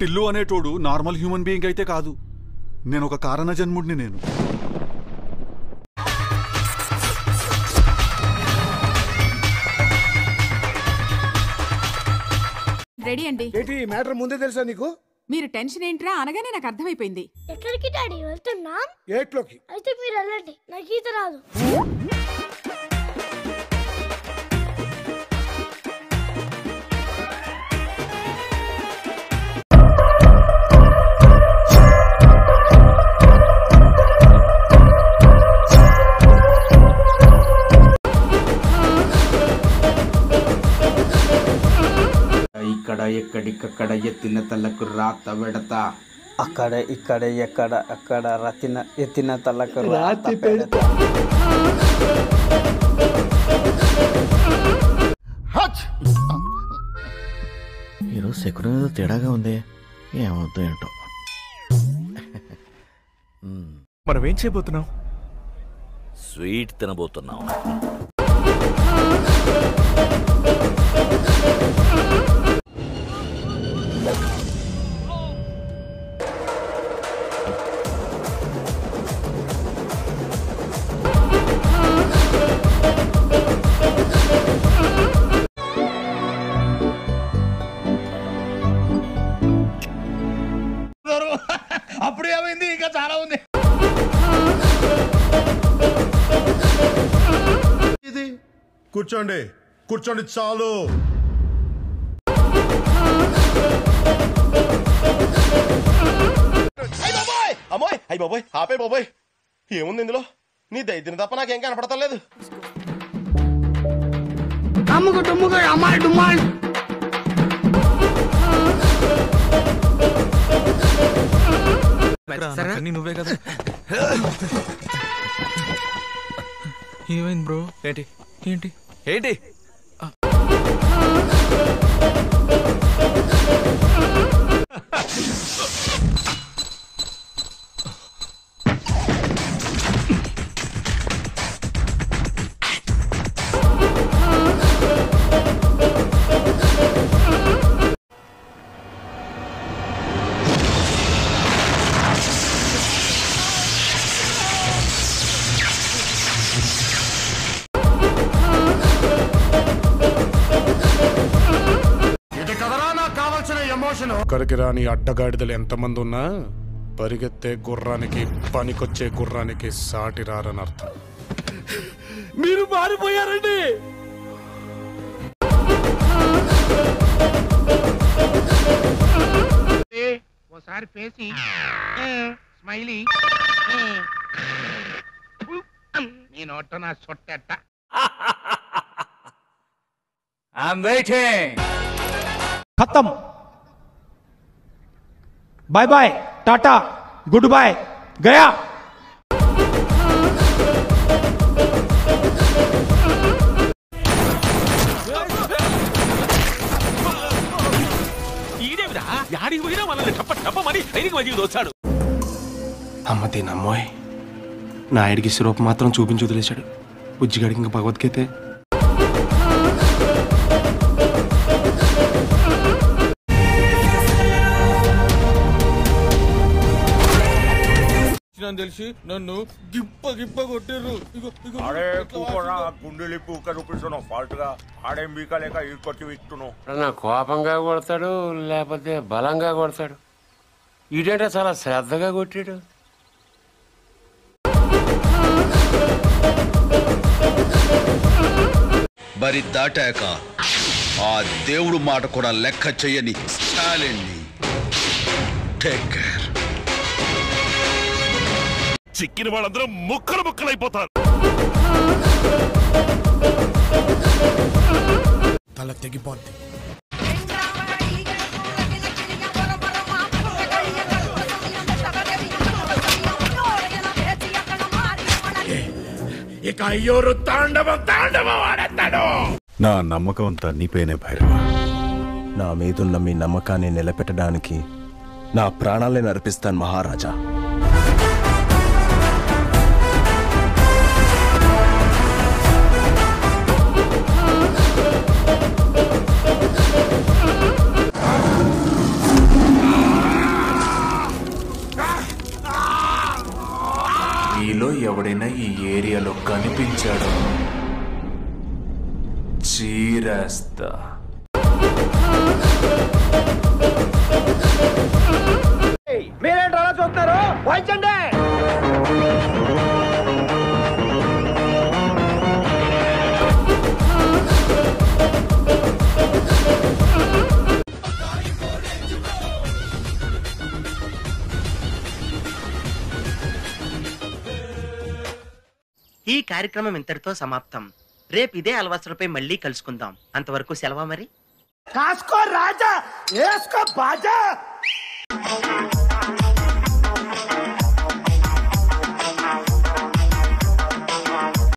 టిల్లు అనేటోడు normal human being అయితే కాదు. నేను ఒక కారణ జన్ముడిని. నేను రెడీ అండి. ఏంటి మ్యాటర్ ముందే తెలుసా నీకు? మీరు టెన్షన్ ఏంట్రా అనగానే నాకు అర్థమైపోయింది. ఎక్కడికి డాడీ వెళ్తున్నాం? ఏట్లోకి. అయితే మీరు వెళ్ళండి, నాకు ఈత రాదు. ఇక్కడ ఎక్కడికక్కడ ఎత్తిన తలకు రాత వెడతా, అక్కడ ఇక్కడ ఎక్కడ అక్కడ ఎత్తిన తలకు రాత పెడతా. ఈరోజు శకునం ఏదో తేడాగా ఉంది, ఏమవుతుందో ఏంటో. మనం ఏం చేయబోతున్నాం? స్వీట్ తినబోతున్నాం. అప్పుడు ఏమైంది? ఇంకా చాలా ఉంది. ఇది కూర్చోండి, కూర్చోండి చాలు. అమ్మోయ్ అయ్యి బాబోయ్, ఆపే బాబోయ్. ఏముంది ఇందులో? నీ దైద్యం తప్ప నాకేం కనపడతలేదు. నువ్వే కదా. ఏమైంది బ్రో? ఏంటి ఏంటి ఏంటి? ఒక్కరికి రాని అడ్డగాడిదలు ఎంతమంది ఉన్నా పరిగెత్తే గుర్రానికి పనికొచ్చే గుర్రానికి సాటి రారని అర్థం. మీరు మారిపోయారండి. ఓసారి పేసి స్మైలీ నీ నోట నా సొట్టెట్ట. I'm waiting. खत्म. Bye bye, tata, goodbye, गया. యాడికి పోయినా మనల్ని టప్పమని ఐడికి మధ్యకి దోచాడు. అమ్మ దీనమ్మోయ్, నాయుడికి సిరోప్ మాత్రం చూపించి వదిలేశాడు. ఉజ్జిగాడికి ఇంకా భగవద్గీతే. తెలిసి నన్ను గిప్ప గిప్ప కొట్టారు. గుండెలిప్పు చూపిస్తున్నావు ఫాల్ట్ గా. ఆడేం బీకలేక ఈ కొట్టి విక్తున్నావు. నా కోపంగా కొడతాడు లేకపోతే బలంగా కొడతాడు. ఈడేంటే చాలా శ్రద్ధగా కొట్టాడు. బరి దాటాక ఆ దేవుడు మాట కూడా లెక్క చెయ్యని స్టాలిన్ని టేక్ కేర్. చిక్కిన వాళ్ళందరూ ముక్కలు ముక్కలైపోతారు. తల తెగిపోద్ది. ఇక అయ్యోరు తాండవం ఆడతాడు. నా నమ్మకం అంతా నీపైనే భైరవ. నా మీదున్న మీ నమ్మకాన్ని నిలబెట్టడానికి నా ప్రాణాలే అర్పిస్తాను మహారాజా. చీరేస్తా. మీరేంట్రా చూస్తారు? వాయించండి. ఈ కార్యక్రమం ఇంతటితో సమాప్తం. రేపు ఇదే అలవాసులపై మళ్ళీ కలుసుకుందాం. అంతవరకు సెలవా మరి. కాసుకో రాజా, వేసుకో బాజా.